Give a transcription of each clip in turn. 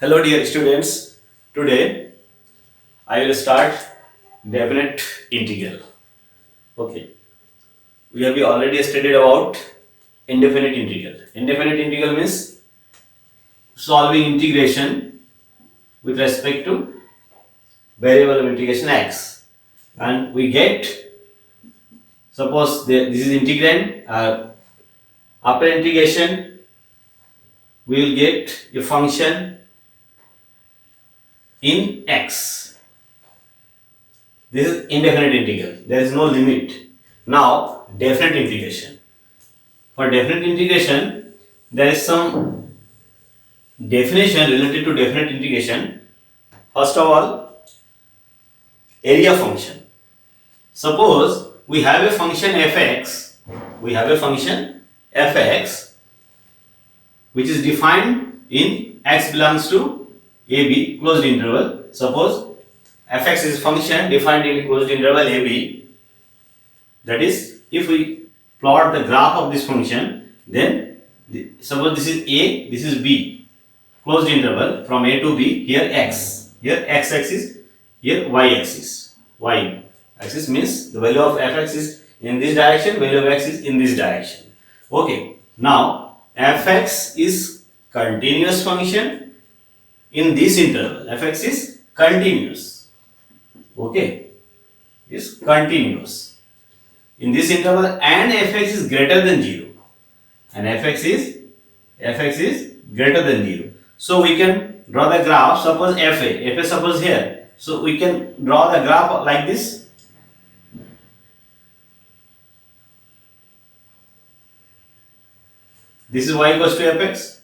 Hello dear students, today I will start definite integral. Okay, we have already studied about indefinite integral. Indefinite integral means solving integration with respect to variable of integration x, and we get, suppose this is integrand, after integration we will get a function in x. This is indefinite integral. There is no limit. Now, definite integration. For definite integration, there is some definition related to definite integration. First of all, area function. Suppose we have a function fx. We have a function fx which is defined in x belongs to ab closed interval. Suppose fx is function defined in closed interval ab. That is, if we plot the graph of this function, then suppose this is a, this is b, closed interval from a to b. Here x, here x axis, here y axis. Y axis means the value of fx is in this direction, value of x is in this direction. Okay, now fx is continuous function in this interval. Fx is continuous. Okay, is continuous in this interval, and fx is greater than 0, and fx is greater than 0. So we can draw the graph. Suppose fa suppose here, so we can draw the graph like this. This is y equals to fx,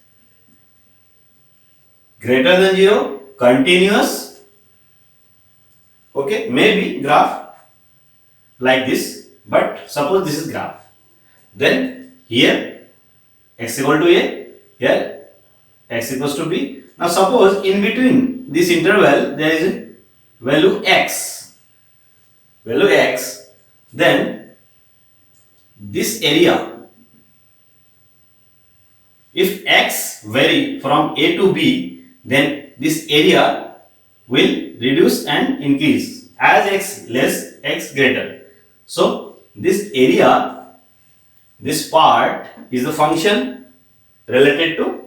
greater than 0, continuous. Okay, maybe graph like this, but suppose this is graph. Then here x equal to a, here x equals to b. Now suppose in between this interval there is value x, then this area, if x vary from a to b, then this area will reduce and increase as x less, x greater. So this area, this part is the function related to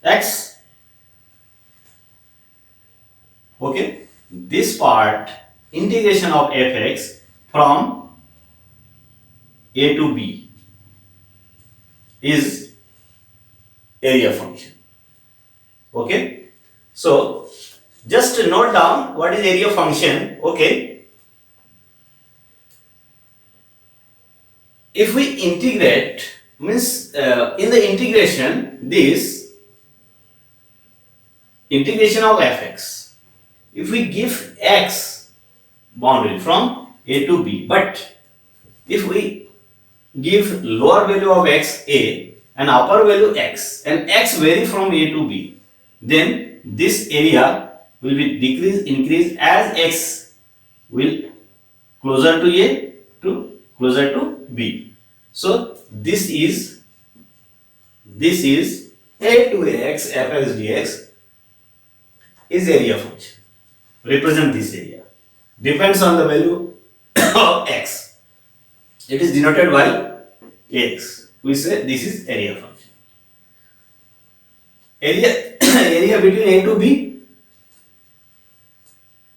x. Okay, this part, integration of fx from a to b, is area function. Okay, so just note down what is area function. Okay, if we integrate, means in the integration, this integration of fx, if we give x boundary from a to b, but if we give lower value of x a and upper value x, and x vary from a to b, then this area will be increase as x will closer to a to closer to b. So this is a to x fx dx is area function. Represent this area. Depends on the value of x. It is denoted by x. We say this is area function. Area between a to b.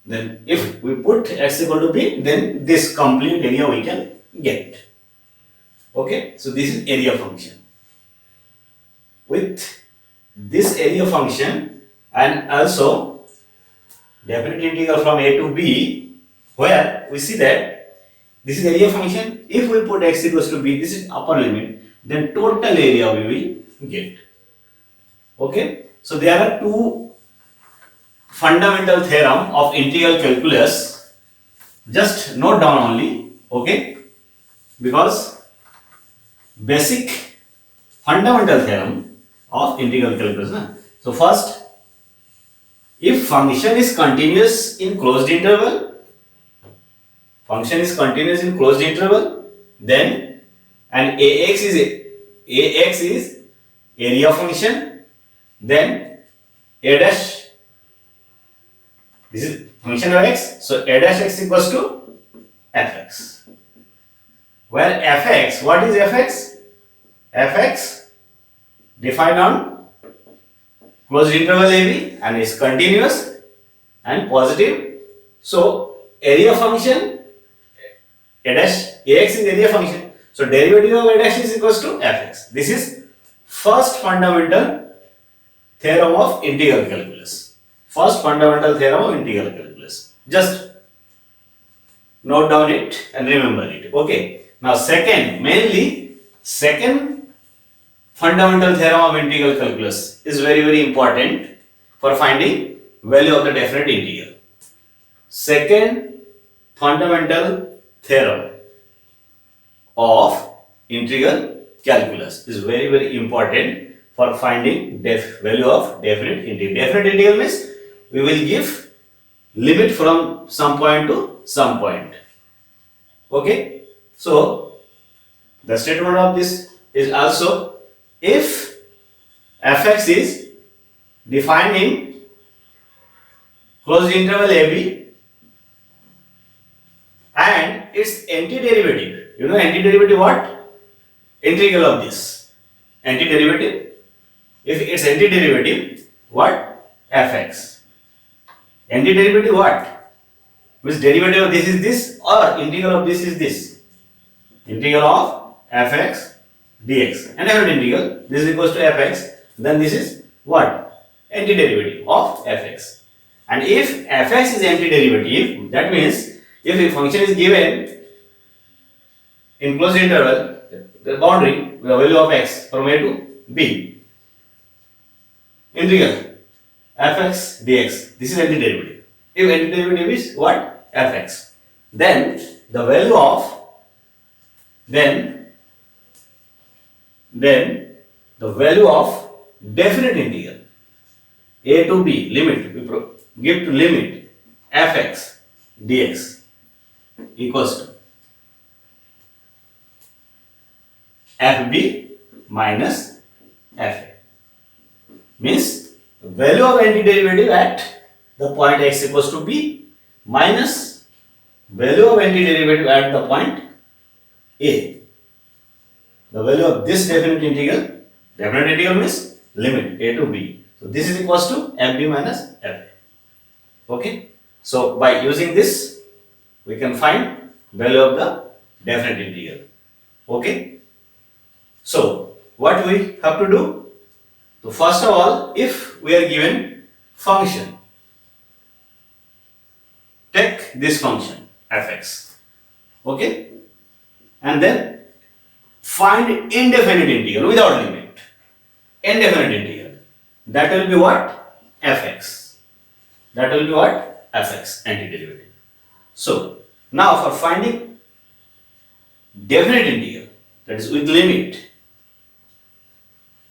Then if we put x equal to b, then this complete area we can get. Okay, so this is area function with this area function and also definite integral from a to b, where we see that this is area function. If we put x equals to b, this is upper limit, then total area we will get. Okay, so there are two fundamental theorem of integral calculus. Just note down only, okay, because basic fundamental theorem of integral calculus. So first, if function is continuous in closed interval, then and ax is area function, then a dash, this is function of x, so a dash x equals to fx, where fx, what is fx? Fx defined on closed interval AB and is continuous and positive. So area function a dash ax is area function. So derivative of a dash is equals to fx. This is first fundamental theorem of integral calculus. Just note down it and remember it. Okay. Now second fundamental theorem of integral calculus is very important for finding value of the definite integral. Second fundamental theorem of integral calculus is very important for finding value of definite integral. Definite integral means we will give limit from some point to some point. Okay, so the statement of this is also, if fx is defined in closed interval AB and its antiderivative, you know antiderivative what? Integral of this. Antiderivative, if its antiderivative, what? Fx. Antiderivative what? Means derivative of this is this or integral of this is this. Integral of fx dx and definite integral, this is equals to fx, then this is what? Antiderivative of fx. And if fx is antiderivative, that means if a function is given in closed interval, the boundary, the value of x from a to b, integral fx dx, this is antiderivative. If antiderivative is what? Fx, then the value of definite integral a to b limit, we give to limit fx dx equals to fb minus fa, means value of antiderivative at the point x equals to b minus value of antiderivative at the point a. The value of this definite integral means limit a to b. So this is equals to fb minus fa. Okay. So by using this, we can find value of the definite integral. Okay. So what we have to do? So first of all, if we are given function, take this function fx, okay, and then find indefinite integral without limit. Indefinite integral, that will be what? Fx. That will be what? Fx, antiderivative. So now for finding definite integral, that is with limit,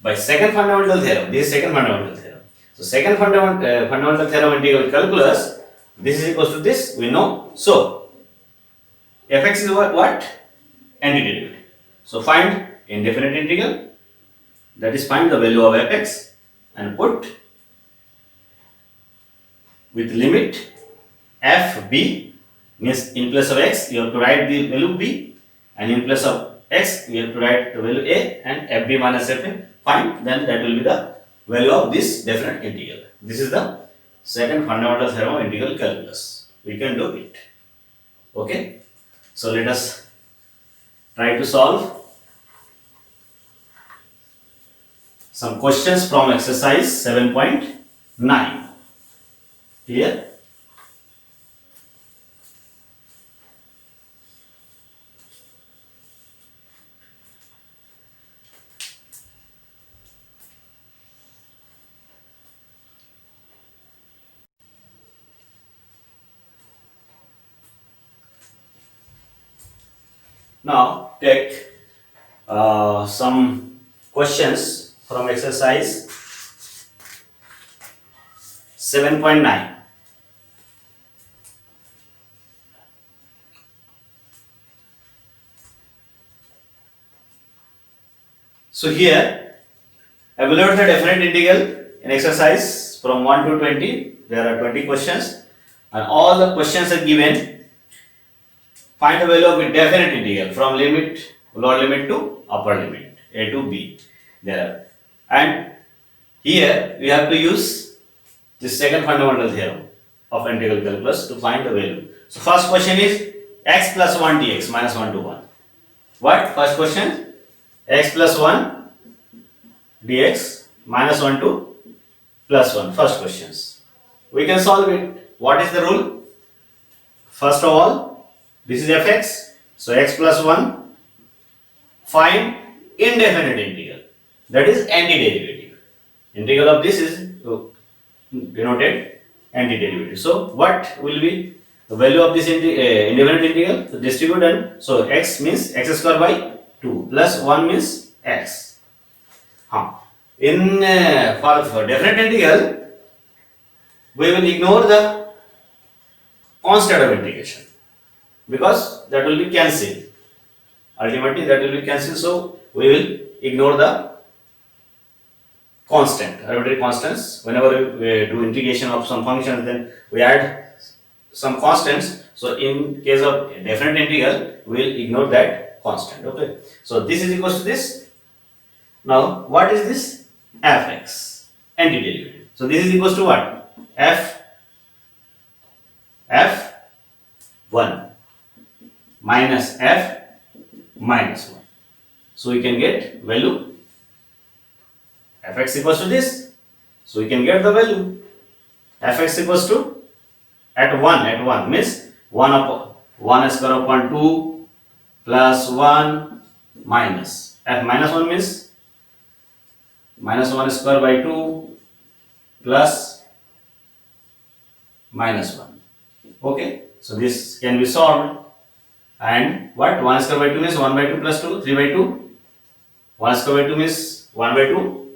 by second fundamental theorem, this is second fundamental theorem. So second fundamental theorem of integral calculus, this is equals to this, we know. So fx is what? Antiderivative. So find indefinite integral, that is find the value of fx and put with limit fb, means in place of x you have to write the value b, and in place of x you have to write the value a, and fb minus fa, find, then that will be the value of this definite integral. This is the second fundamental theorem of integral calculus. We can do it. Okay. So let us try to solve. some questions from exercise 7.9. Clear? Now take some questions from exercise 7.9. So here, evaluate the definite integral in exercise from 1 to 20. There are 20 questions and all the questions are given. Find the value of a definite integral from limit, lower limit to upper limit, a to b. There. And here we have to use the second fundamental theorem of integral calculus to find the value. So first question is x plus 1 dx minus 1 to 1. What? First question, x plus 1 dx minus 1 to plus 1. First questions. We can solve it. What is the rule? First of all, this is fx. So x plus 1, find indefinite integral. That is antiderivative. Integral of this is denoted antiderivative. So what will be the value of this indefinite integral? So distribute and so x means x square by 2 plus 1 means x. In for definite integral, we will ignore the constant of integration because that will be cancelled. Ultimately, that will be cancelled. So we will ignore the constant, arbitrary constants. Whenever we do integration of some functions, then we add some constants. So in case of definite integral, we will ignore that constant. Okay. So this is equals to this. Now what is this? Fx, antiderivative. So this is equals to what? F1 minus f minus 1. So we can get value fx equals to this. So we can get the value fx equals to at 1 means 1 upon 1 square upon 2 plus 1 minus f minus 1 means minus 1 square by 2 plus minus 1. Okay, so this can be solved. And what? 1 square by 2 means 1 by 2 plus 2, 3 by 2. 1 square by 2 means 1 by 2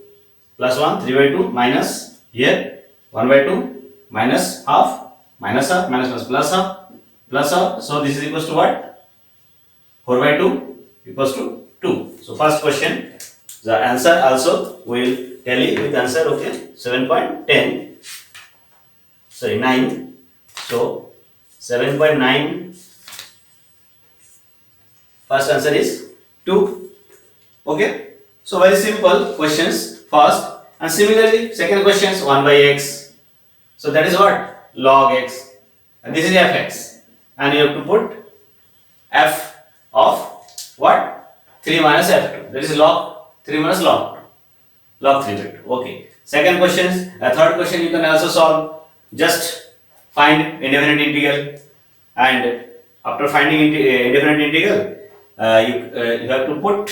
plus 1, 3 by 2 minus here 1 by 2 minus half, minus half, minus plus half. So this is equals to what? 4 by 2 equals to 2. So first question, the answer also will tally with answer. Okay, 7.10. Sorry, 9. So 7.9. First answer is 2. Okay. So very simple questions first. And similarly, second questions 1 by x. So that is what? Log x. And this is fx. And you have to put f of what? 3 minus f2. That is log 3 minus log 2. Log 3 by 2. Okay. Second question, third question you can also solve. Just find indefinite integral. And after finding indefinite integral, you have to put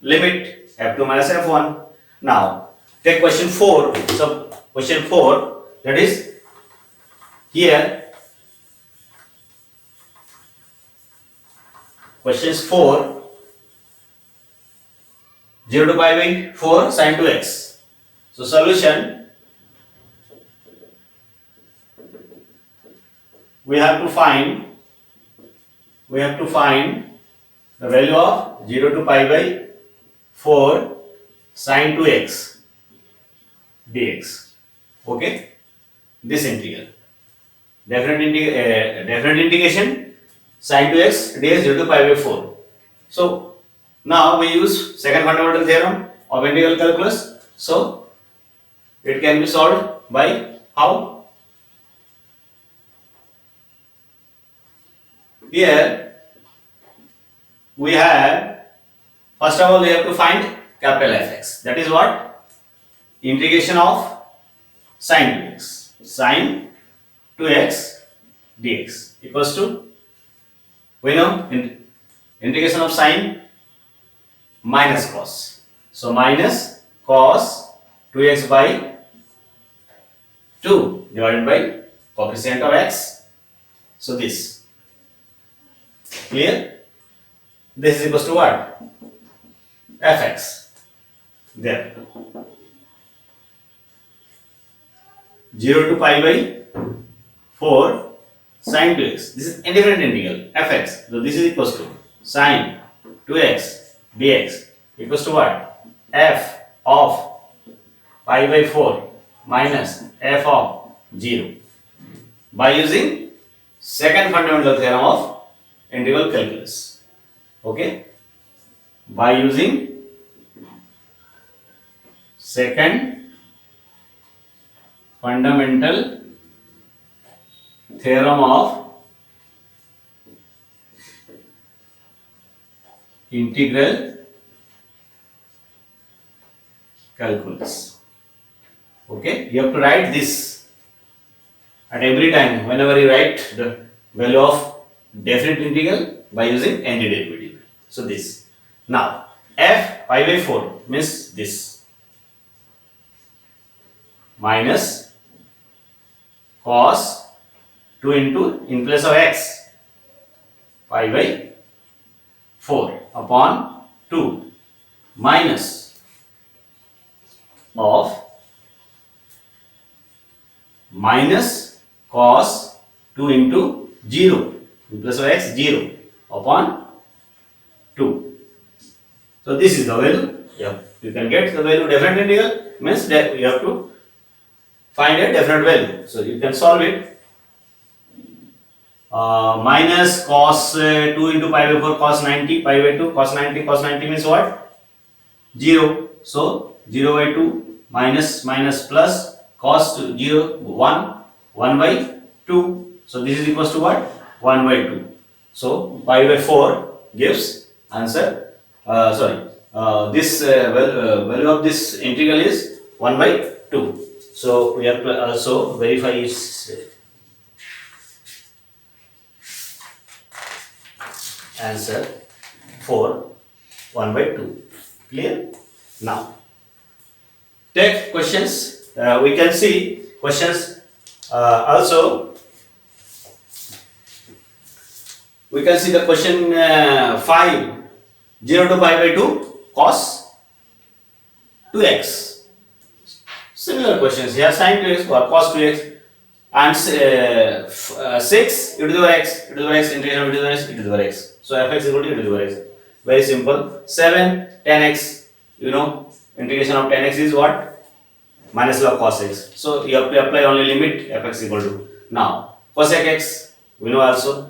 limit f2 minus f1. Now take question 4. So question 4, that is here questions 4, 0 to pi by 4 sin 2x. So solution, we have to find the value of 0 to pi by 4 sin 2x dx. Okay, this integral, definite integration sin 2x dx 0 to pi by 4. So now we use second fundamental theorem of integral calculus. So it can be solved by how? Here we have, first of all we have to find capital Fx. That is what? integration of sine 2x. Sine 2x dx equals to, we know integration of sine minus cos. So minus cos 2x by 2 divided by coefficient of x. So this. Clear? This is equals to what? Fx. There. 0 to pi by 4 sine 2x. This is indifferent integral fx. So this is equals to sine 2x dx equals to what? F of pi by 4 minus f of 0 by using second fundamental theorem of integral calculus. Okay? By using second fundamental theorem of integral calculus. Okay, you have to write this at every time whenever you write the value of definite integral by using antiderivative. So this. Now f pi by 4 means this minus cos 2 into in place of x pi by 4 upon 2 minus of minus cos 2 into 0 in place of x 0 upon 2. So this is the value. You can get the value definite integral means that you have to find a definite value. So you can solve it. Minus cos 2 into pi by 4 cos 90 pi by 2 cos 90 means what? 0. So 0 by 2 minus plus cos 0 1 by 2. So this is equals to what? 1 by 2. So pi by 4 gives answer. This value of this integral is 1 by 2. So we have to also verify its answer for 1 by 2. Clear? Now take questions. We can see questions also. We can see the question 5 0 to pi by 2 cos 2x. Similar questions here, sin 2x or cos 2x and 6 e to the power x, e to the power x, integration of e to the power x, e to the power x. So fx equal to e to the power x. Very simple. 7 tan x, you know, integration of tan x is what? Minus log cos x. So you have to apply only limit fx equal to. Now cosec x, we know also.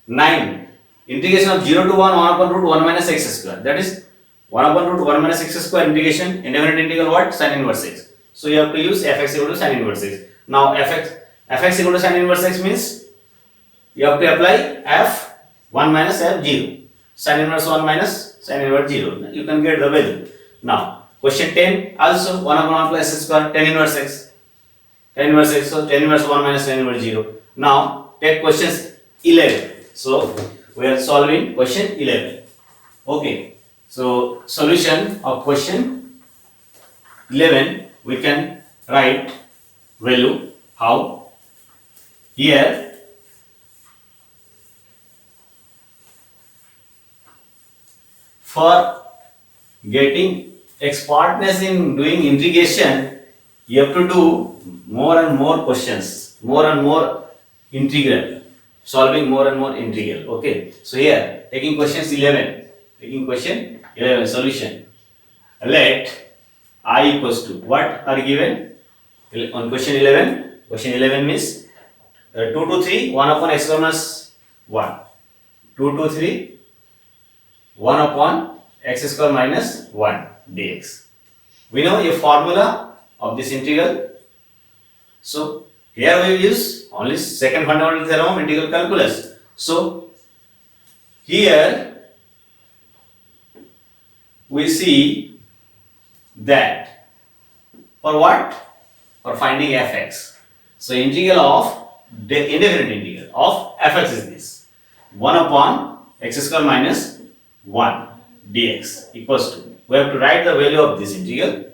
9 integration of 0 to 1 upon root 1 minus x square. That is 1 upon root 1 minus x square integration, indefinite integral what? Sin inverse x. So you have to use fx equal to sin inverse x. Now fx equal to sin inverse x means you have to apply f 1 minus f 0. Sin inverse 1 minus sin inverse 0. You can get the value. Now question 10 also 1 upon 1 plus s square tan inverse x. Tan inverse x, so tan inverse 1 minus tan inverse 0. Now take questions 11. So we are solving question 11. Okay. So solution of question 11 we can write value how? Here for getting expertness in doing integration you have to do more and more questions, more and more integral, solving more and more integral. Okay, so here taking questions 11 solution. Let I equals to what are given on question 11. Question 11 means 2 to 3 1 upon x square minus 1. 2 to 3 1 upon x square minus 1 dx. We know a formula of this integral. So here we use only second fundamental theorem of integral calculus. So here we see that For what? For finding fx. So integral of indefinite integral of fx is this 1 upon x square minus 1 dx equals to, we have to write the value of this integral.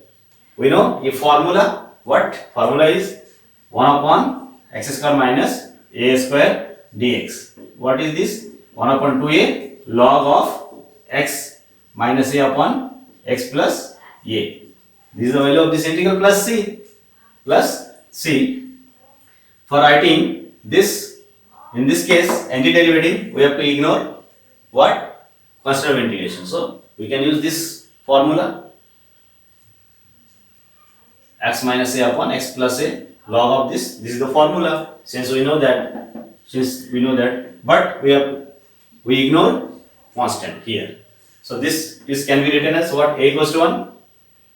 We know a formula. What formula is 1 upon x square minus a square dx. What is this? 1 upon 2a log of x minus a upon x plus a. This is the value of this integral plus c. Plus c. For writing this, in this case, antiderivative, we have to ignore what? Constant of integration. So we can use this formula x minus a upon x plus a log of this. This is the formula. Since we know that, but we ignore constant here. So this can be written as what? A equals to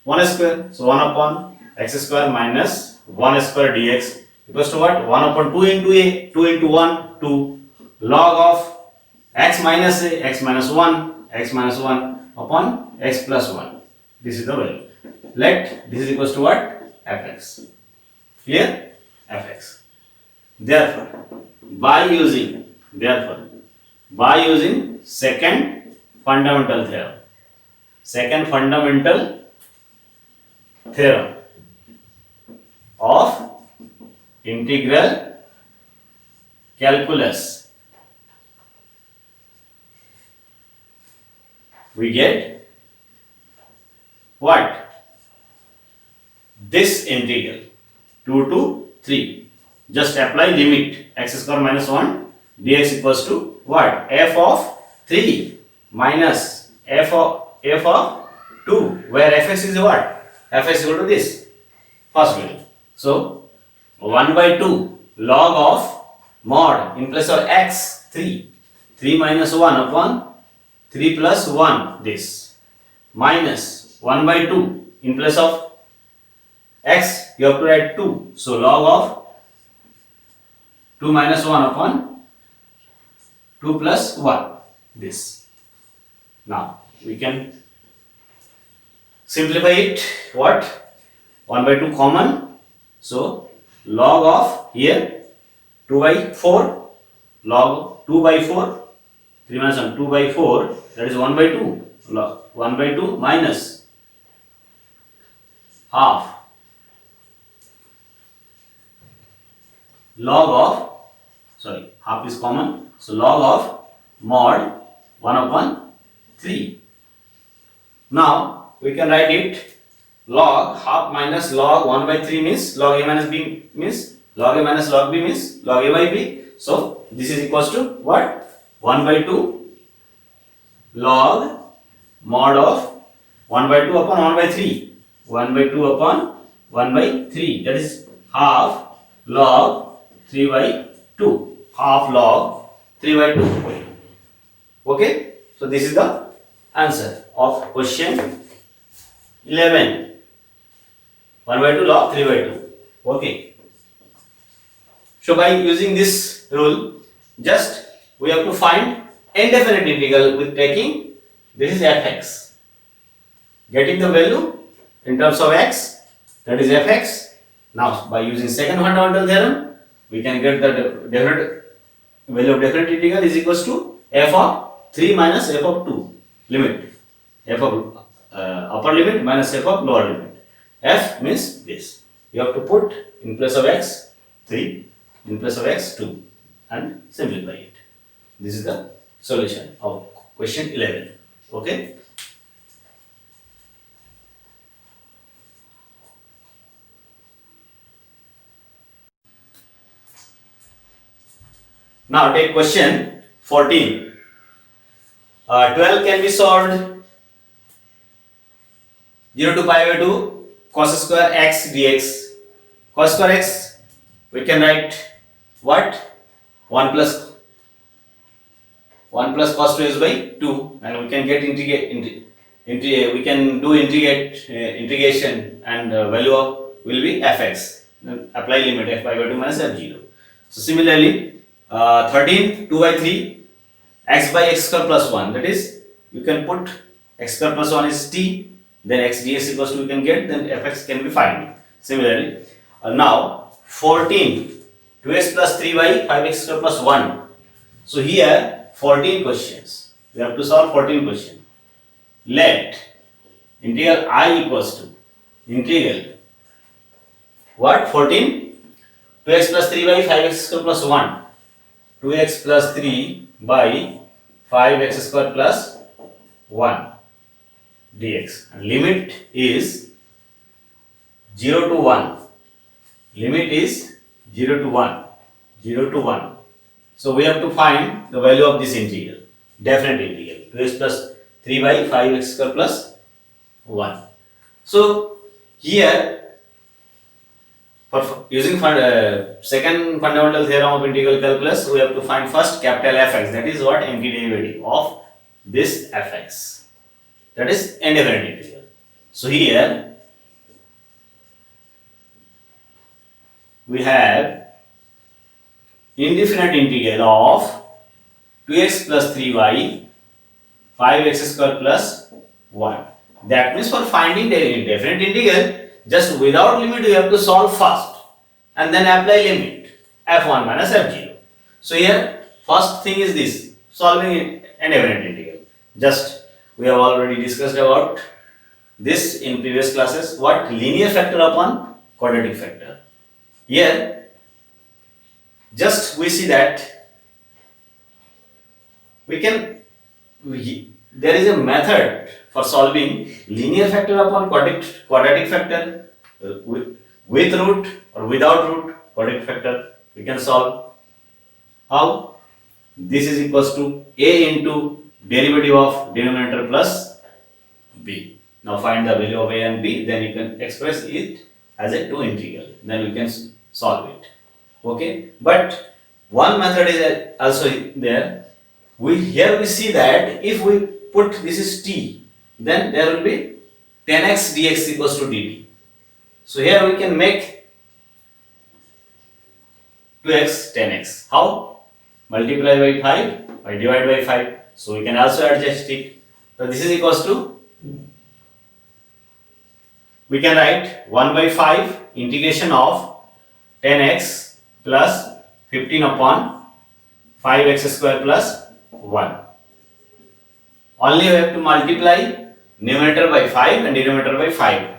1 square. So 1 upon x square minus 1 square dx equals to what? 1 upon 2 into a, 2 into 1, 2 log of x minus a, x minus 1 upon x plus 1. This is the value. Let this is equals to what? Fx. Clear? Fx. Therefore, by using second fundamental theorem of integral calculus, we get what? This integral 2 to 3. Just apply limit x square minus 1 dx equals to what? F of 3 minus f of 2, where fx is what? Fx is equal to this first value. So 1 by 2 log of mod in place of x 3 minus 1 upon 3 plus 1 this minus 1 by 2 in place of x you have to write 2. So log of 2 minus 1 upon 2 plus 1 this. Now we can simplify it. What? 1 by 2 common. So log of here 2 by 4 log 2 by 4 3 minus 1 2 by 4, that is 1 by 2 log 1 by 2 minus half log of half is common, so log of mod 1 upon 3. Now we can write it log half minus log 1 by 3 means log a minus b means log a minus log b means log a by b. So this is equals to what? 1 by 2 log mod of 1 by 2 upon 1 by 3. 1 by 2 upon 1 by 3, that is half log 3 by 2. Half log 3 by 2. Okay? So this is the answer of question 11. 1 by 2 log 3 by 2. Okay. So by using this rule, just we have to find indefinite integral with taking this is fx. Getting the value in terms of x, that is fx. Now by using second fundamental theorem, we can get the definite value of definite integral is equals to f of 3 minus f of 2 limit. F of upper limit minus f of lower limit. F means this. You have to put in place of x 3, in place of x 2 and simplify it. This is the solution of question 11. Okay. Now take question 14. 12 can be solved 0 to pi by 2 cos square x dx. Cos square x, we can write what? 1 plus cos 2x by 2, and we can get we can do integration, and value of will be fx. Then apply limit f pi by 2 minus f0. So similarly 13 2 by 3 x by x square plus 1, that is you can put x square plus 1 is t, then x dx equals to we can get, then fx can be found. Similarly, now 14, 2x plus 3y, 5x square plus 1. So here 14 questions. We have to solve 14 questions. Let integral I equals to integral what? 14, 2x plus 3y, 5x square plus 1. 2x plus 3 by 5x square plus 1 dx. And limit is 0 to 1. Limit is 0 to 1. 0 to 1. So we have to find the value of this integral. Definite integral. 2x plus 3 by 5x square plus 1. So here for using second fundamental theorem of integral calculus, we have to find first capital Fx. That is what antiderivative of this Fx. That is indefinite integral. So here we have indefinite integral of 2x plus 3y 5x square plus 1. That means for finding the indefinite integral, just without limit we have to solve first and then apply limit f1 minus f0. So here first thing is this, solving an indefinite integral. Just we have already discussed about this in previous classes. What? Linear factor upon quadratic factor. Here just we see that there is a method for solving linear factor upon quadratic factor with root or without root quadratic factor. We can solve. How? This is equals to a into derivative of denominator plus b. Now find the value of a and b, then you can express it as a two integral. Then we can solve it. Okay, but one method is also there. Here we see that if we put this is t, then there will be 10x dx equals to dt. So here we can make 2x 10x. How? Multiply by 5 by divide by 5. So we can also adjust it. So this is equals to, we can write 1 by 5 integration of 10x plus 15 upon 5x square plus 1. Only we have to multiply numerator by 5 and denominator by 5.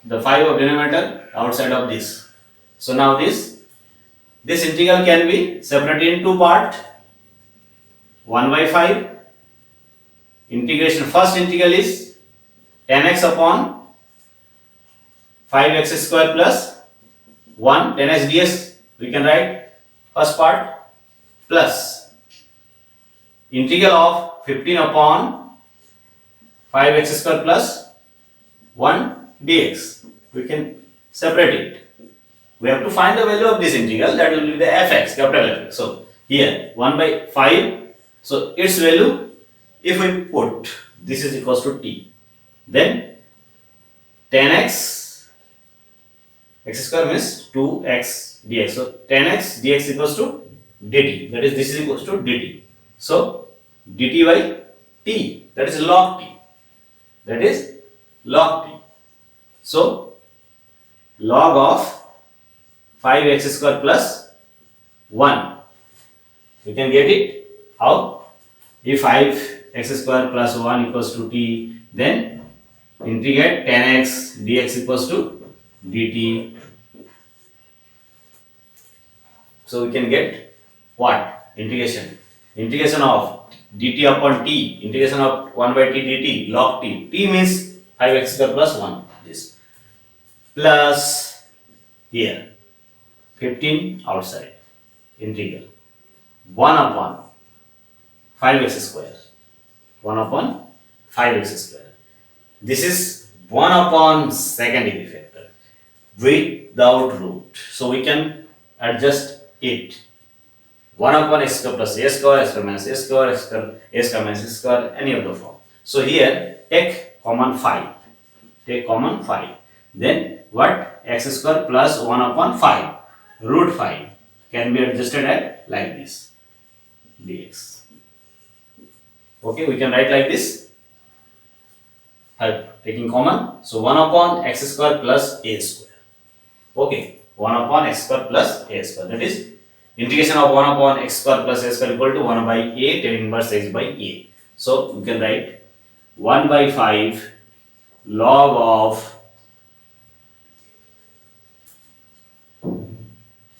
The 5 of denominator outside of this. So now this integral can be separated in two parts. 1 by 5 integration. First integral is 10x upon 5x square plus 1. 10x ds we can write first part plus integral of 15 upon 5x square plus 1 dx. We can separate it. We have to find the value of this integral, that will be the fx, capital Fx. So here 1 by 5, so its value, if we put this is equals to t, then 10x x square means 2x dx. So 10x dx equals to dt, that is this is equals to dt. So dt by t, that is log t, that is log t. So log of 5x square plus 1, we can get it. How? If 5x square plus 1 equals to t, then integrate 10x dx equals to dt. So we can get what? Integration of dt upon t, integration of 1 by t dt, log t. T means 5x square plus 1, this, plus here 15 outside, integral 1 upon 5x square, 1 upon 5x square. This is 1 upon second degree factor without root. So we can adjust it. 1 upon x square plus a square, x square minus a square, x square minus a square, any of the form. So here take common 5. Take common 5. Then what? X square plus 1 upon 5. Root 5 can be adjusted at like this dx. Okay, we can write like this. Taking common. So 1 upon x square plus a square. Okay, 1 upon x square plus a square. That is integration of 1 upon x square plus a square equal to 1 by a tan inverse x by a. So you can write 1 by 5 log of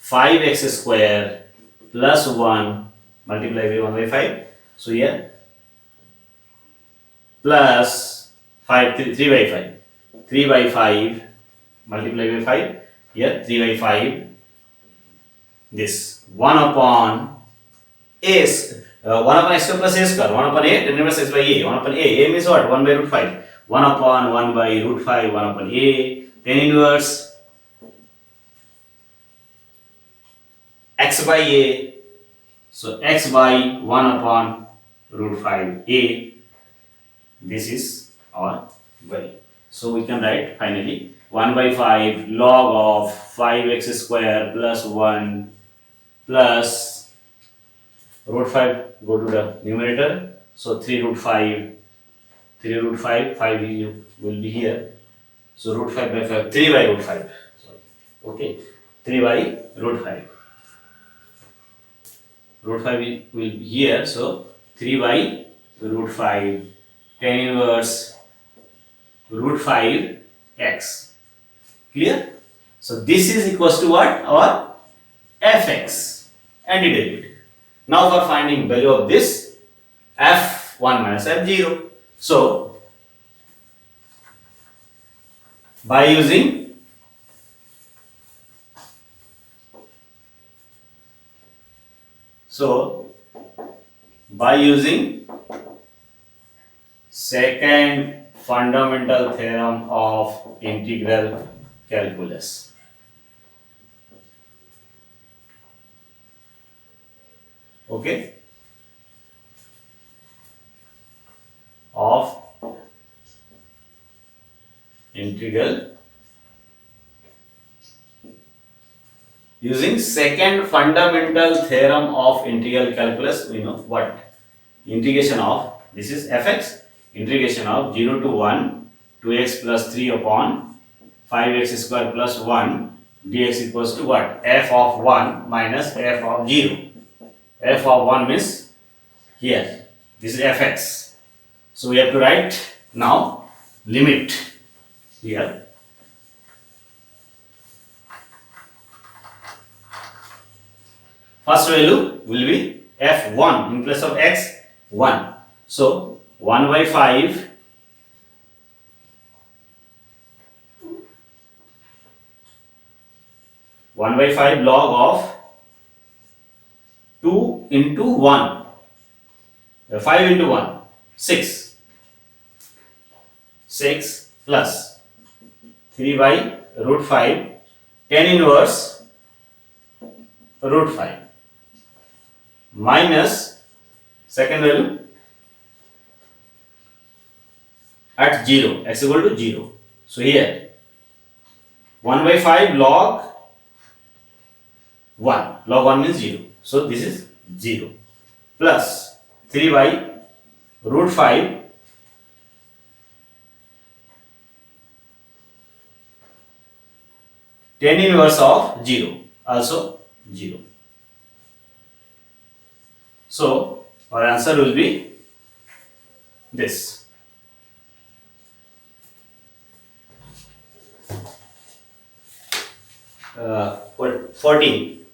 5x square plus 1 multiply by 1 by 5. So here plus 5 3 by 5. 3 by 5 multiply by 5. Here 3 by 5. This 1 upon a 1 upon x square plus a square. 1 upon a tan inverse x by a. 1 upon a means what? 1 by root 5. 1 upon 1 by root 5. 1 upon a tan inverse x by a. So x by 1 upon root 5 a. This is our value. So we can write finally 1 by 5 log of 5x square plus 1 plus root 5 go to the numerator. So 3 root 5, 5 will be here. So root 5 by 5, 3 by root 5. Sorry. Okay, 3 by root 5. Root 5 will be here. So 3 by root 5 tan inverse root 5 x. Clear? So this is equals to what? Our fx and derivative. Now for finding value of this f1 minus f0. So by using second fundamental theorem of integral calculus. Okay, of integral using second fundamental theorem of integral calculus, we know what integration of this is fx, integration of 0 to 1 2x plus 3 upon 5x square plus 1 dx equals to what? F of 1 minus f of 0. F of 1 means here, this is fx. So we have to write now limit here. First value will be f1 in place of x 1. So 1 by 5 log of 2 into 1, 5 into 1, 6 plus 3 by root 5 tan inverse root 5 minus second value at 0, x equal to 0. So here 1 by 5 log 1, log 1 means 0. So this is 0 plus 3 by root 5 tan inverse of 0, also 0. So our answer will be this. What 14.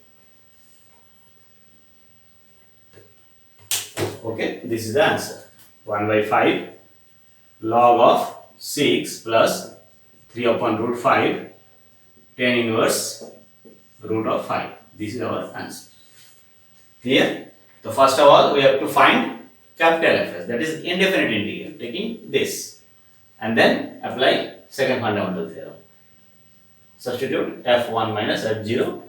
Okay, this is the answer. 1 by 5 log of 6 plus 3 upon root 5 tan inverse root of 5. This is our answer. Clear? So first of all we have to find capital Fs, that is indefinite integral, taking this and then apply second fundamental theorem. Substitute f1 minus f0,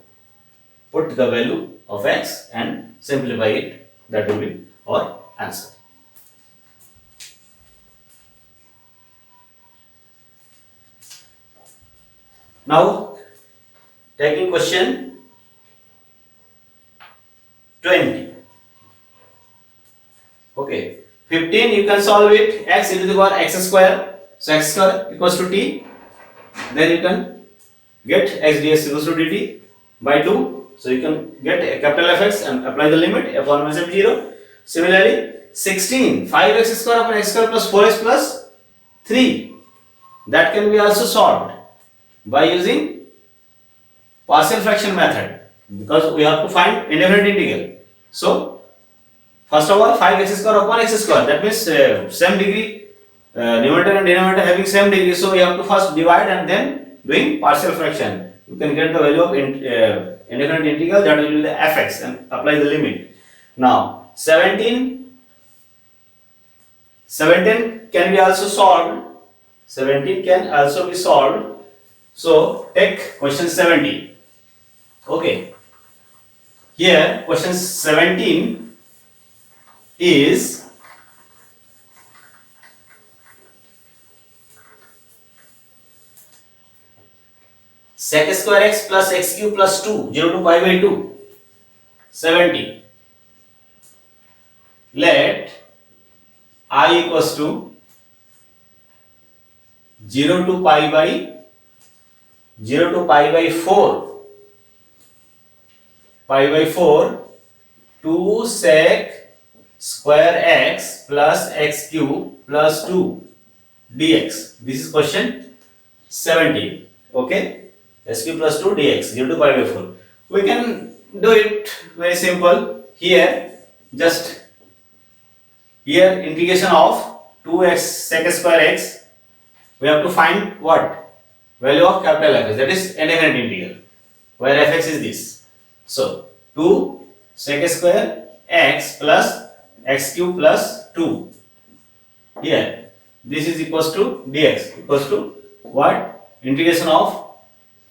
put the value of x and simplify it, that will be our answer. Now taking question 20. Okay, 15 you can solve it, x into the power x square, so x square equals to t, then you can get x dx equals to dt by 2. So you can get a capital Fx and apply the limit f1 minus f0. Similarly, 16 5x square upon x square plus 4x plus 3, that can be also solved by using partial fraction method, because we have to find indefinite integral. So first of all, 5x square upon x square, that means same degree, numerator and denominator having same degree, so we have to first divide and then doing partial fraction. You can get the value of indefinite integral, that will be the fx, and apply the limit. Now 17 can be also solved. 17 can also be solved. So take question 17. Okay. Here question 17 is sec square x plus x cube plus 2, 0 to pi by 2. 17. Let I equals to 0 to pi by 4 2 sec square x plus x cube plus 2 dx. This is question 17. Okay, x cube plus 2 dx, 0 to pi by 4. We can do it very simple. Here just here integration of 2x sec square x, we have to find what? Value of capital Fx, that is indefinite integral, where fx is this. So 2 sec square x plus x cube plus 2. Here this is equals to dx equals to what? Integration of,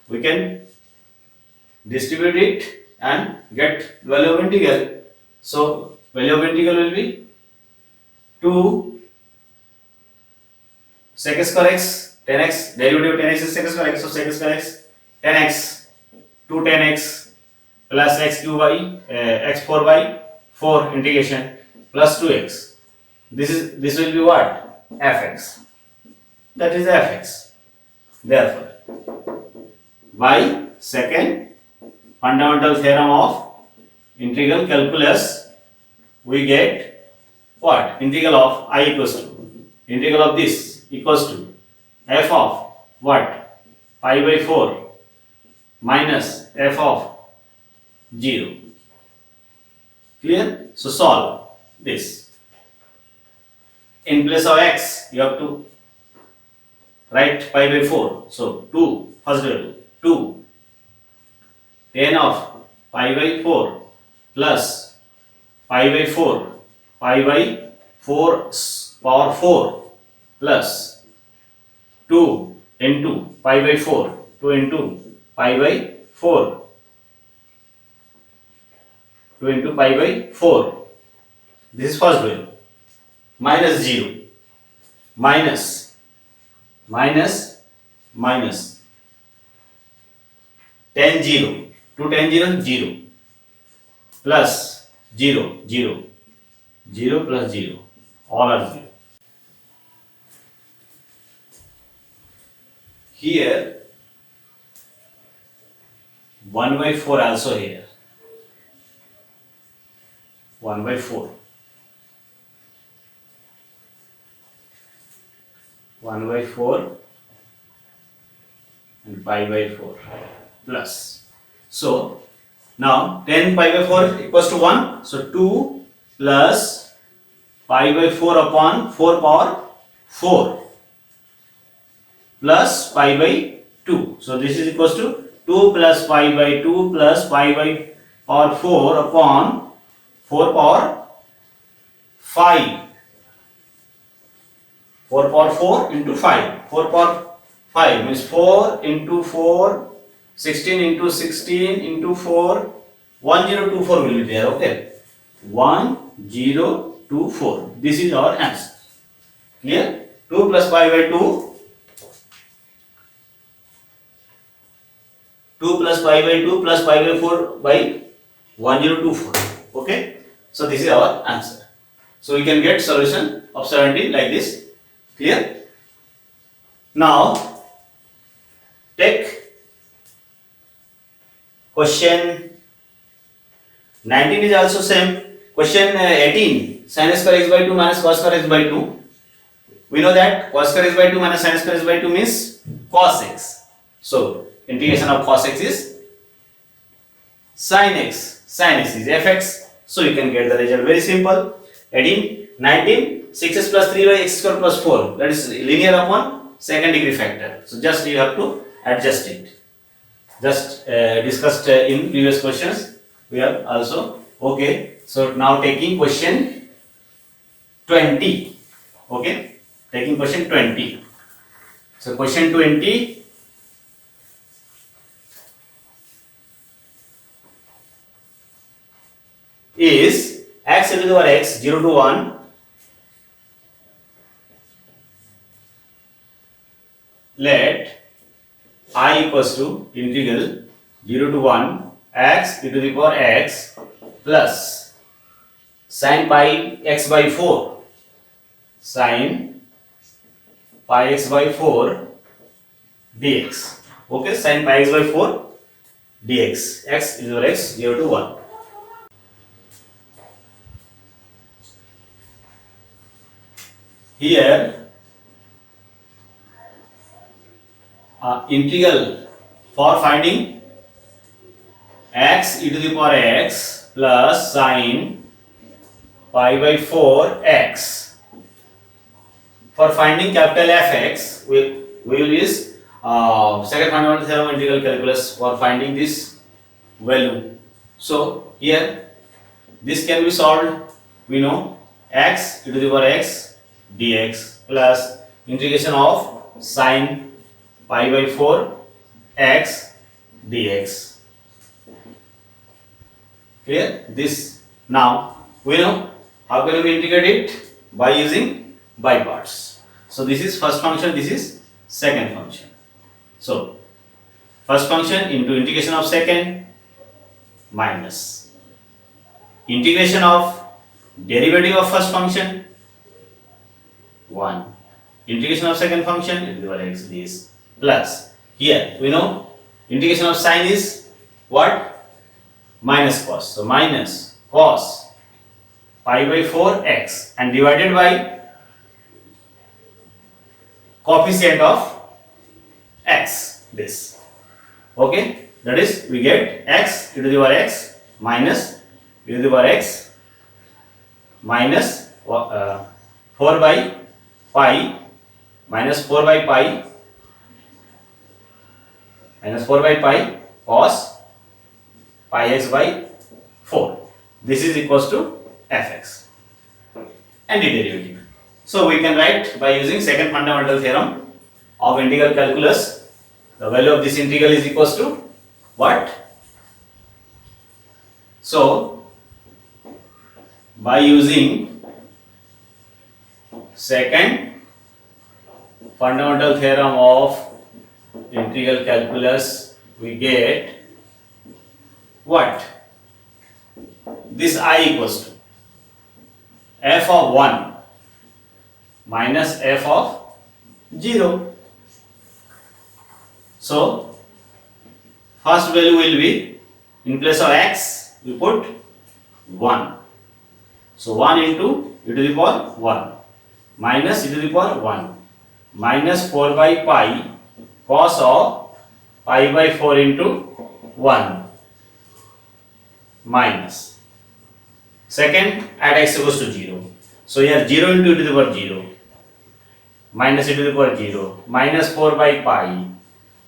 we can distribute it and get value of integral. So value of integral will be 2 sec square x 10x, derivative of 10x is sec square x, so sec square x 10x 2 10x plus x cube by x4 by 4 integration plus 2x. This will be what? Fx. That is fx. Therefore, by second fundamental theorem of integral calculus, we get what? Integral of I equals to, integral of this equals to f of what? Pi by 4 minus f of 0. Clear? So solve this. In place of x, you have to write pi by 4. So 2, first derivative, 2 10 of pi by 4 plus pi by 4 power 4 plus 2 into pi by 4, 2 into pi by 4, 2 into pi by 4. This is first value. Minus 0. Minus 10 0. 2 10 0 0 plus 0 0 0 plus 0, all are 0. Here 1 by 4 also here, 1 by 4, 1 by 4 and pi by 4 plus. So now 10 pi by 4 equals to 1, so 2 plus pi by 4 upon 4 power 4 plus pi by 2. So this is equals to 2 plus pi by 2 plus pi by power 4 upon 4 power 5. 4 power 4 into 5. 4 power 5 means 4 into 4, 16 into 16 into 4, 1024 will be there. Okay, 1024. This is our answer. Clear? 2 plus pi by 2. 2 plus pi by 2 plus pi by 4 by 1024. Okay, so this is our answer. So we can get solution of 17 like this. Clear? Now take Question 19 is also same. Question 18, sin square x by 2 minus cos square x by 2. We know that cos square x by 2 minus sin square x by 2 means cos x. So integration of cos x is sin x. Sin x is fx. So you can get the result very simple. 18, 19, 6x plus 3y x square plus 4. That is linear upon second degree factor. So just you have to adjust it. Just discussed in previous questions. We are also okay. So now taking question 20. Okay. Taking question 20. So question 20 is x to the power x 0 to 1. Let I equals to integral 0 to 1 x e to the power x plus sin pi x by 4. Sin pi x by 4 dx. Okay, sin pi x by 4 dx. X is over x 0 to 1. Here integral for finding x e to the power x plus sin pi by 4 x. For finding capital Fx, we will use second fundamental theorem of integral calculus for finding this value. So here this can be solved. We know x e to the power x dx plus integration of sin pi by 4 x dx. Clear? This now we know how can we integrate it by using by parts. So this is first function, this is second function. So first function into integration of second minus integration of derivative of first function 1, integration of second function e to the power x this plus here we know integration of sine is what? Minus cos. So minus cos pi by 4 x and divided by coefficient of x this. Okay, that is we get x e to the power x minus e to the power x minus 4 by pi minus 4 by pi minus 4 by pi cos pi x by 4. This is equals to fx and the derivative. So we can write by using second fundamental theorem of integral calculus, the value of this integral is equals to what? So by using second fundamental theorem of integral calculus, we get what? This I equals to f of 1 minus f of 0. So first value will be, in place of x we put 1. So 1 into e to the power 1 minus e to the power 1 minus 4 by pi cos of pi by 4 into 1 minus second at x equals to 0. So here 0 into e to the power 0 minus e to the power 0 minus 4 by pi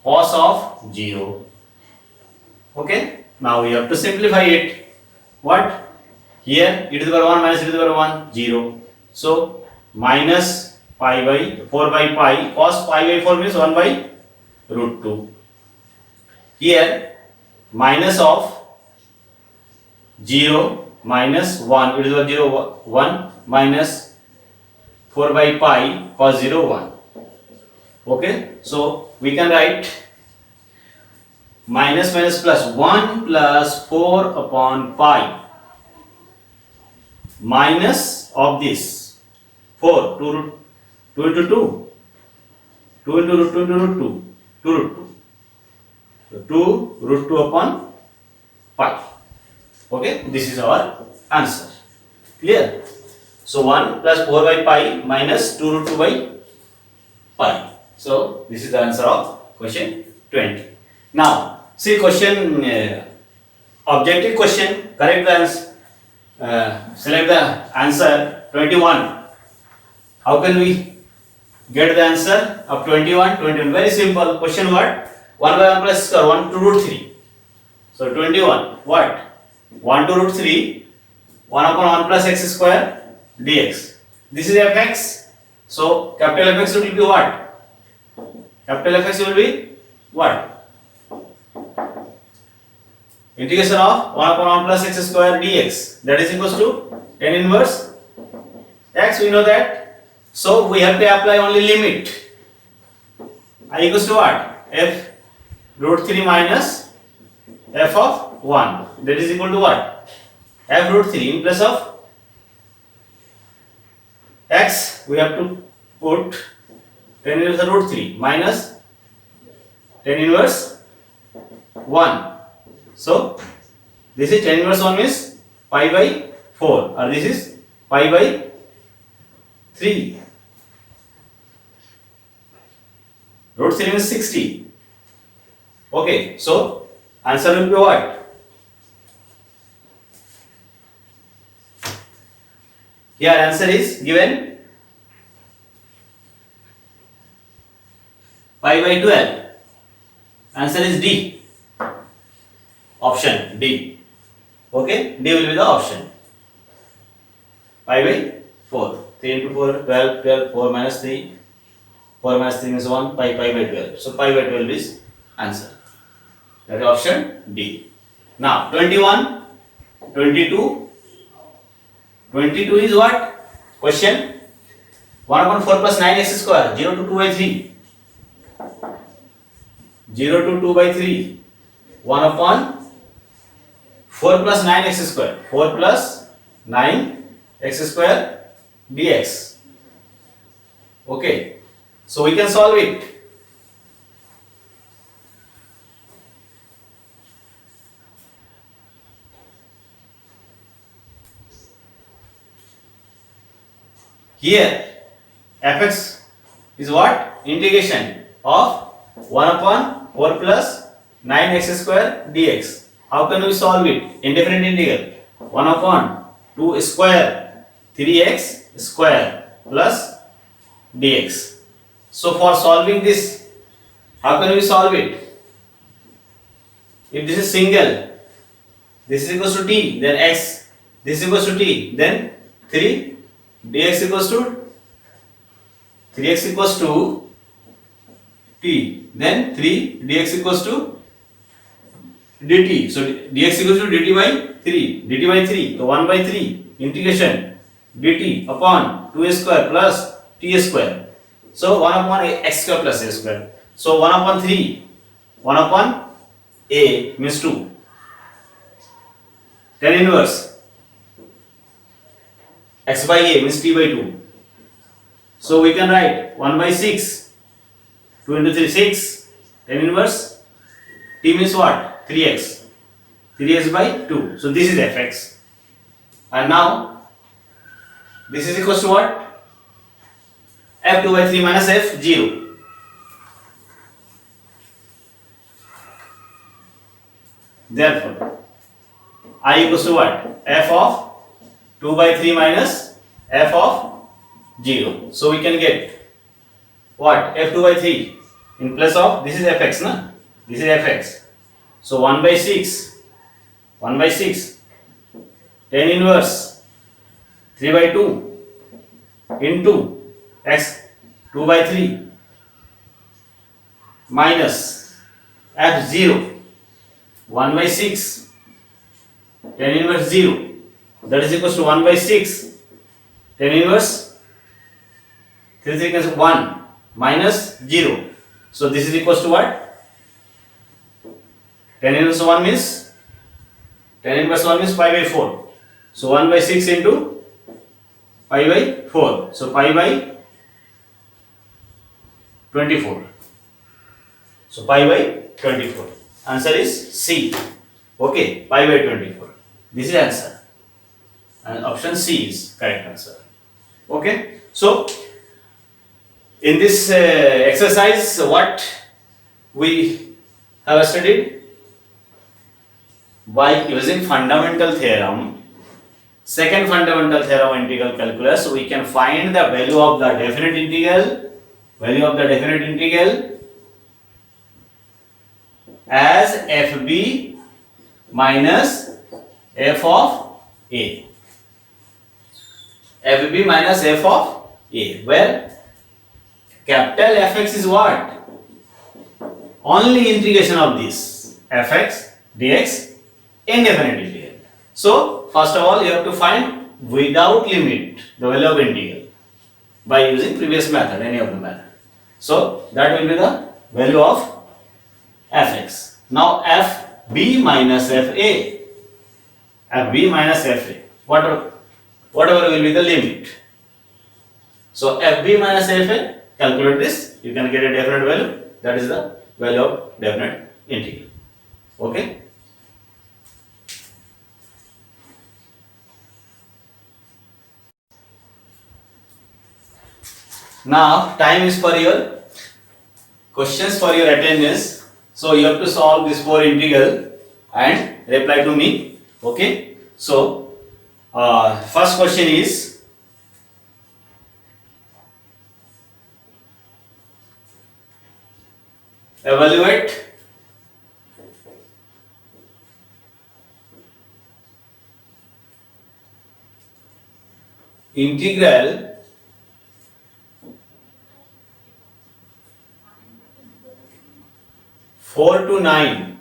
cos of 0. Okay, now we have to simplify it. What? Here e to the power 1 minus e to the power 1 0. So minus pi by 4 by pi cos pi by 4 means 1 by root 2. Here minus of 0 minus 1 e to the power 0 1 minus 4 by pi cos 0 1. Okay, so we can write minus minus plus 1 plus 4 upon pi minus of this 4 2 root 2 into 2 2 into root 2 into root 2 2 root 2. So 2 root 2 upon pi. Okay, this is our answer. Clear? So 1 plus 4 by pi minus 2 root 2 by pi. So this is the answer of question 20. Now see question, objective question. Correct the answer. Select the answer 21. How can we get the answer of 21? 21. Very simple. Question what? 1 by 1 plus square 1 to root 3. So 21. What? 1 to root 3. 1 upon 1 plus x square dx. This is fx. So capital Fx will be what? Capital Fx will be what? Integration of 1 upon 1 plus x square dx. That is equals to tan inverse x. We know that. So we have to apply only limit. I equals to what? F root 3 minus f of 1. That is equal to what? F root 3 in place of x. We have to put tan inverse root 3 minus tan inverse 1. So this is tan inverse 1 is pi by 4, or this is pi by 3. Root 3 is 60. Okay, so answer will be what? Here answer is given pi by 12. Answer is D. Option D. Okay, D will be the option. Pi by 4. 3 into 4, 12, 12, 4 minus 3. 4 minus 3 is 1, pi by 12. So pi by 12 is answer. That is option D. Now 21, 22. 22 is what? Question 1 upon 4 plus 9x square, 0 to 2 by 3. 0 to 2 by 3. 1 upon 4 plus 9x square. 4 plus 9x square dx. Okay. So we can solve it. Here fx is what? Integration of 1 upon 4 plus 9x square dx. How can we solve it? Indefinite integral 1 upon 2 square 3x square plus dx. So for solving this, how can we solve it? If this is single, this is equals to t, then x, this is equals to t, then 3 dx equals to 3x equals to t, then 3 dx equals to dt. So dx equals to dt by 3, so 1 by 3 integration dt upon 2a square plus t square. So 1 upon x square plus a square. So 1 upon 3, 1 upon a means 2. Tan inverse x by a means t by 2. So we can write 1 by 6, 2 into 3, 6. Tan inverse t means what? 3x. 3x by 2. So this is fx. And now this is equals to what? f2 by 3 minus f0. Therefore, I equals to what? F of 2 by 3 minus f of 0. So we can get what? f2 by 3 in place of, this is fx, na? This is fx. So 1 by 6, 1 by 6, tan inverse 3 by 2 into x 2 by 3 minus f0 1 by 6 tan inverse 0, that is equals to 1 by 6 tan inverse 3 seconds 1 minus 0. So this is equals to what? Tan inverse 1 means pi by 4. So 1 by 6 into pi by 4. So pi by 24. So pi by 24. Answer is C. Okay, pi by 24. This is answer. And option C is correct answer. Okay, so in this exercise, what we have studied by using fundamental theorem, second fundamental theorem of integral calculus, we can find the value of the definite integral as fb minus f of a. fb minus f of a, where capital Fx is what? Only integration of this fx dx indefinite integral. So first of all, you have to find without limit the value of integral by using previous method, any of the method. So that will be the value of fx. Now fb minus fa, whatever will be the limit. So fb minus fa, calculate this, you can get a definite value, that is the value of definite integral. Okay. Now time is for your questions for your attendance. So you have to solve this 4 integral and reply to me. Okay. So first question is, evaluate integral four to nine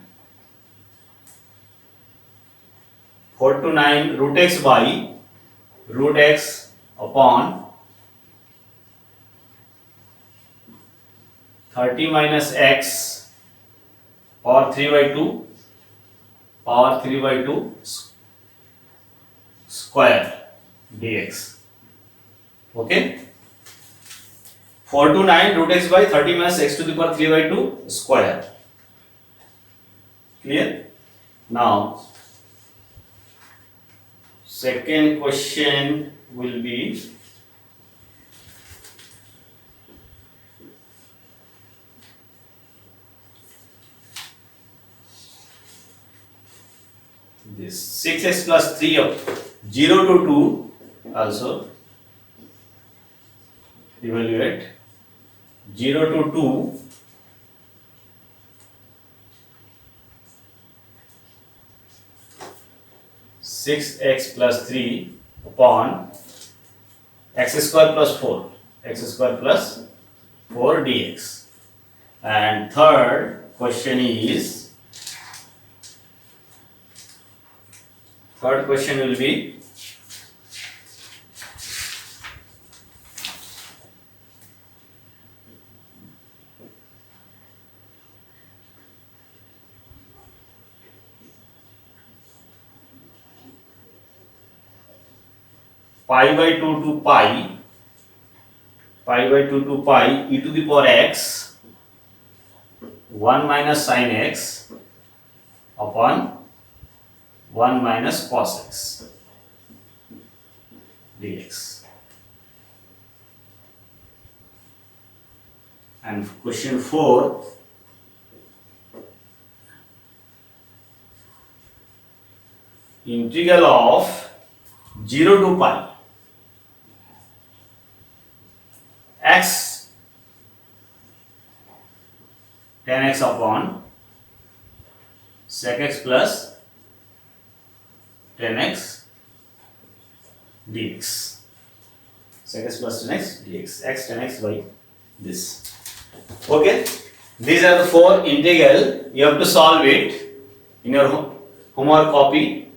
root x by root x upon 30 minus x power 3 by 2 square dx. Okay, 4 to 9 root x by 30 minus x to the power 3 by 2 square. Clear? Now second question will be, this 6x plus 3 of 0 to 2, also evaluate 0 to 2 6x plus 3 upon x square plus 4 dx. And third question will be pi by 2 to pi e to the power x 1 minus sin x upon 1 minus cos x dx. And question 4, integral of 0 to pi x tan x upon sec x plus tan x dx. Sec x plus tan x dx, x tan x by this. Okay, these are the 4 integral. You have to solve it in your homework copy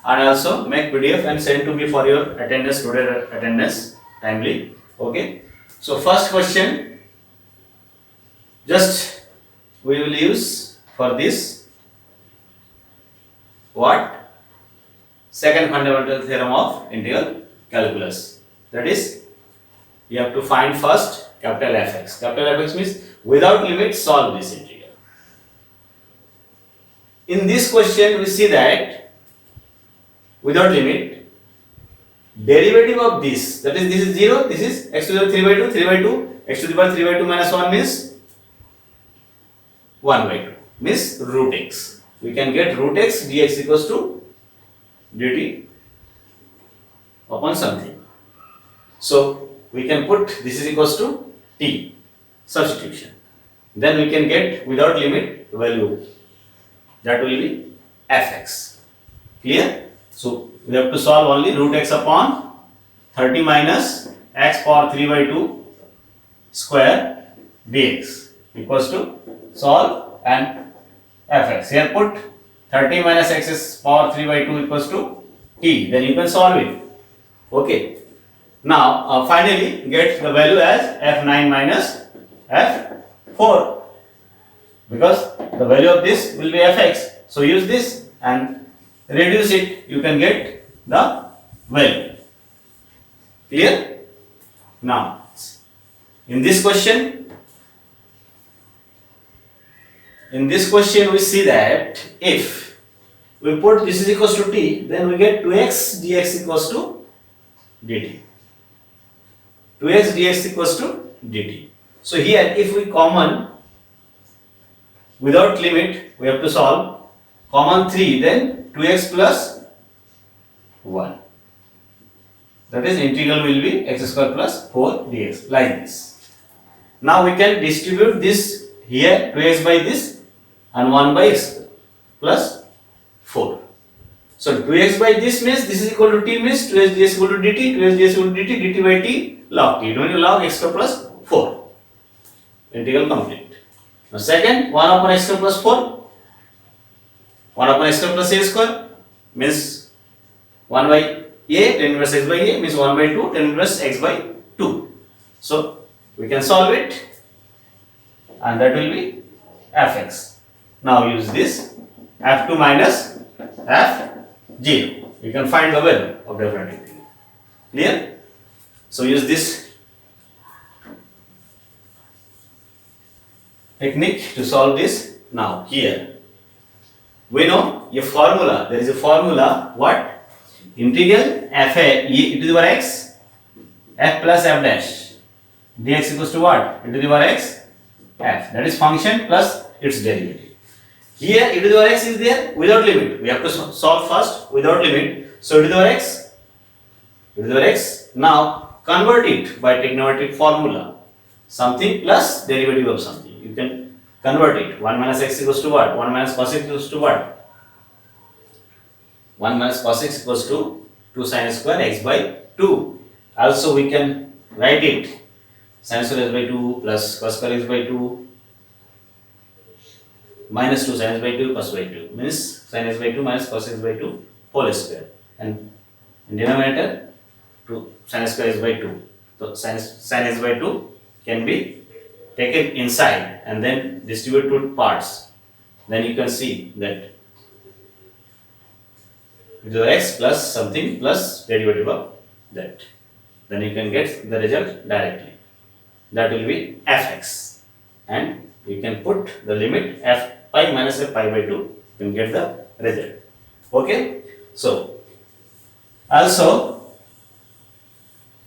and also make PDF and send to me for your attendance, today attendance timely. Okay, so first question, just we will use for this what? Second fundamental theorem of integral calculus. That is, you have to find first capital Fx. Capital Fx means without limit solve this integral. in this question we see that without limit derivative of this, that is this is 0, this is x to the power 3 by 2, 3 by 2, x to the power 3 by 2 minus 1 means 1 by 2 means root x. We can get root x dx equals to dt upon something. So we can put this is equals to t, substitution. Then we can get without limit value, that will be fx. Clear? So we have to solve only root x upon 30 minus x power 3 by 2 square dx equals to solve and fx. Here put 30 minus x is power 3 by 2 equals to t. Then you can solve it. Okay. Now finally get the value as f9 minus f4, because the value of this will be fx. So use this and reduce it, you can get the value. Clear? Now in this question we see that if we put this is equals to t, then we get 2x dx equals to dt. 2x dx equals to dt. So here if we common without limit, we have to solve common 3, then 2x plus 1. That is integral will be x square plus 4 dx, like this. Now we can distribute this here 2x by this and 1 by x plus 4. So 2x by this means this is equal to t means 2x ds equal to dt, 2x ds equal to dt, dt by t log t, don't you log x square plus 4. Integral complete. Now second, 1 upon x square plus 4, 1 upon x square plus a square means 1 by a, tan inverse x by a means 1 by 2, tan inverse x by 2. So we can solve it and that will be fx. Now use this f2 minus f0. You can find the value of definite integral. Clear? So use this technique to solve this. Now here we know a formula, there is a formula, what? Integral f e to the power x f plus f dash dx equals to what? E to the power x f, that is function plus its derivative. Here e to the power x is there without limit, we have to solve first without limit. So e to the power x, e to the power x, now convert it by trigonometric formula, something plus derivative of something. You can convert it. 1 minus x equals to what? 1 minus cos x equals to what? 1 minus cos x equals to 2 sin square x by 2. Also we can write it sin square x by 2 plus cos square x by 2 minus 2 sin x by 2 cos by 2 means sin x by 2 minus cos x by 2 whole square, and in denominator 2 sin square x by 2. So sin x by 2 can be taken inside and then distribute to parts. Then you can see that e to the x plus something plus derivative of that. Then you can get the result directly. That will be fx, and you can put the limit f pi minus f pi by 2. You can get the result. Okay. So also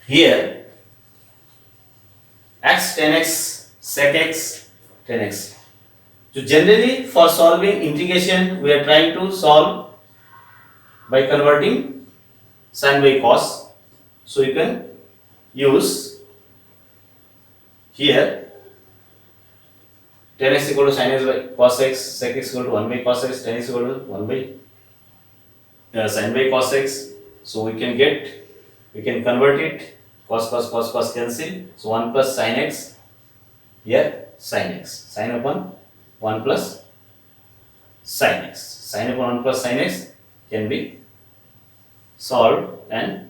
here x tan x sec x tan x. So generally for solving integration we are trying to solve by converting sin by cos. So you can use here tan x equal to sin x by cos x, sec x equal to 1 by cos x, tan x equal to 1 by sin by cos x. So we can convert it, cos cos cos cos cancel. So 1 plus sin x, here sin x, sin upon 1 plus sin x, sin upon 1 plus sin x can be solved and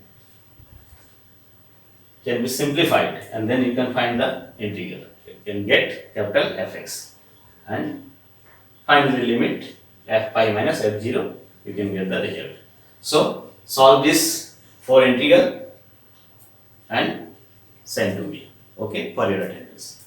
can be simplified, and then you can find the integral. You can get capital Fx and finally limit f pi minus f0, you can get the result. So solve this for integral and send to me, okay, for your attendance.